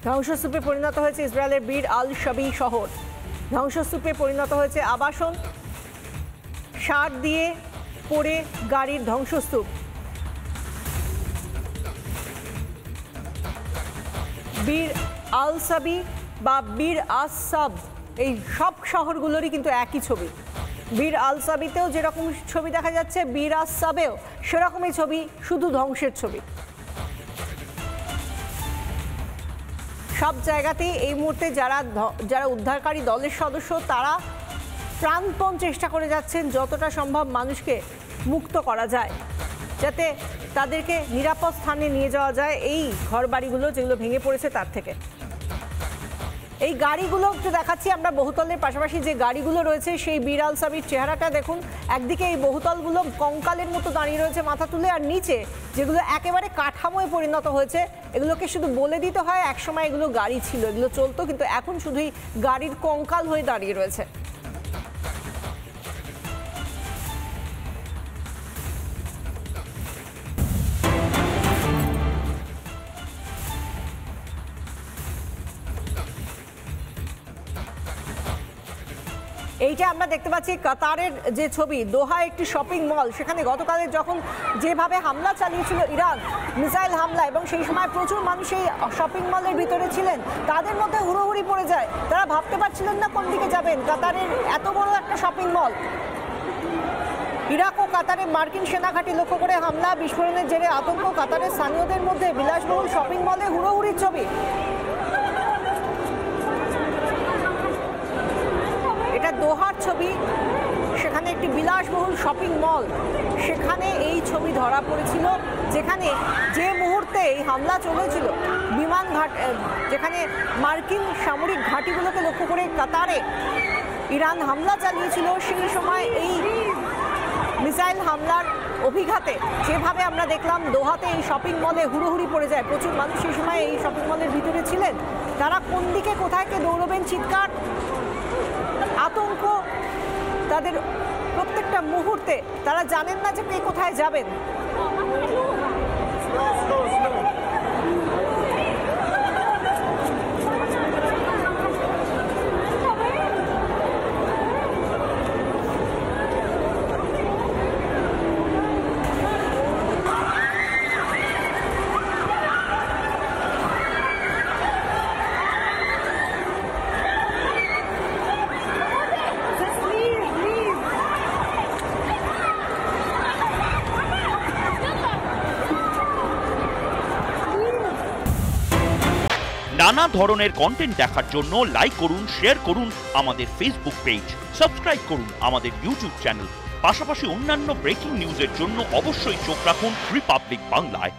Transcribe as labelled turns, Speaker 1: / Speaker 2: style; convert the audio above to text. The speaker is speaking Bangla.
Speaker 1: ধ্বংসস্তূপে পরিণত হয়েছে ইসরায়েলের বীর আল শাবি শহর। ধ্বংসস্তূপে পরিণত হয়েছে আবাসন, সার দিয়ে পড়ে গাড়ির ধ্বংসস্তূপ। বীর আল সাবি বা বীর আসাব, এই সব শহরগুলোরই কিন্তু একই ছবি। বীর আল সাবিতেও যেরকম ছবি দেখা যাচ্ছে, বীর আসাবেও সেরকমই ছবি, শুধু ধ্বংসের ছবি। সব জায়গাতেই এই মুহূর্তে যারা উদ্ধারকারী দলের সদস্য তারা প্রাণপণ চেষ্টা করে যাচ্ছেন যতটা সম্ভব মানুষকে মুক্ত করা যায়, যাতে তাদেরকে নিরাপদ স্থানে নিয়ে যাওয়া যায় এই ঘরবাড়িগুলো যেগুলো ভেঙে পড়েছে তার থেকে। এই গাড়িগুলো একটু দেখাচ্ছি আমরা, বহুতলের পাশাপাশি যে গাড়িগুলো রয়েছে সেই বীর আল সাবির চেহারাটা দেখুন। একদিকে এই বহুতলগুলো কঙ্কালের মতো দাঁড়িয়ে রয়েছে মাথা তুলে, আর নিচে যেগুলো একেবারে কাঠামোয় পরিণত হয়েছে, এগুলোকে শুধু বলে দিতে হয় একসময় এগুলো গাড়ি ছিল, এগুলো চলতো, কিন্তু এখন শুধুই গাড়ির কঙ্কাল হয়ে দাঁড়িয়ে রয়েছে। এইটা আমরা দেখতে পাচ্ছি কাতারের যে ছবি, দোহা একটি শপিং মল, সেখানে গতকালের যখন যেভাবে হামলা চালিয়েছিল ইরান, মিসাইল হামলা, এবং সেই সময় প্রচুর মানুষ এই শপিং মলের ভিতরে ছিলেন, তাদের মধ্যে হুড়োহুড়ি পড়ে যায়। তারা ভাবতে পারছিলেন না কোন দিকে যাবেন। কাতারের এত বড় একটা শপিং মল, ইরাক ও কাতারে মার্কিন সেনাঘাঁটি লক্ষ্য করে হামলা, বিস্ফোরণের জেরে আতঙ্ক কাতারের স্থানীয়দের মধ্যে। বিলাসবহুল শপিং মলে হুড়োহুড়ির ছবি। এটা দোহার ছবি, সেখানে একটি বিলাসবহুল শপিং মল, সেখানে এই ছবি ধরা পড়েছিল, যেখানে যে মুহূর্তে এই হামলা চলেছিল, বিমান ঘাট, যেখানে মার্কিন সামরিক ঘাঁটিগুলোকে লক্ষ্য করে কাতারে ইরান হামলা চালিয়েছিল, সেই সময় এই মিসাইল হামলার অভিঘাতে যেভাবে আমরা দেখলাম দোহাতে এই শপিং মলে হুড়োহুড়ি পড়ে যায়। প্রচুর মানুষ সেই সময় এই শপিং মলের ভিতরে ছিলেন। তারা কোন দিকে কোথায় কে দৌড়বেন, চিৎকার, আতঙ্ক তাদের প্রত্যেকটা মুহূর্তে। তারা জানেন না যে কে কোথায় যাবেন।
Speaker 2: নানা ধরনের কন্টেন্ট দেখার জন্য লাইক করুন, শেয়ার করুন আমাদের ফেসবুক পেজ, সাবস্ক্রাইব করুন আমাদের ইউটিউব চ্যানেল। পাশাপাশি অন্যান্য ব্রেকিং নিউজের জন্য অবশ্যই চোখ রাখুন রিপাবলিক বাংলায়।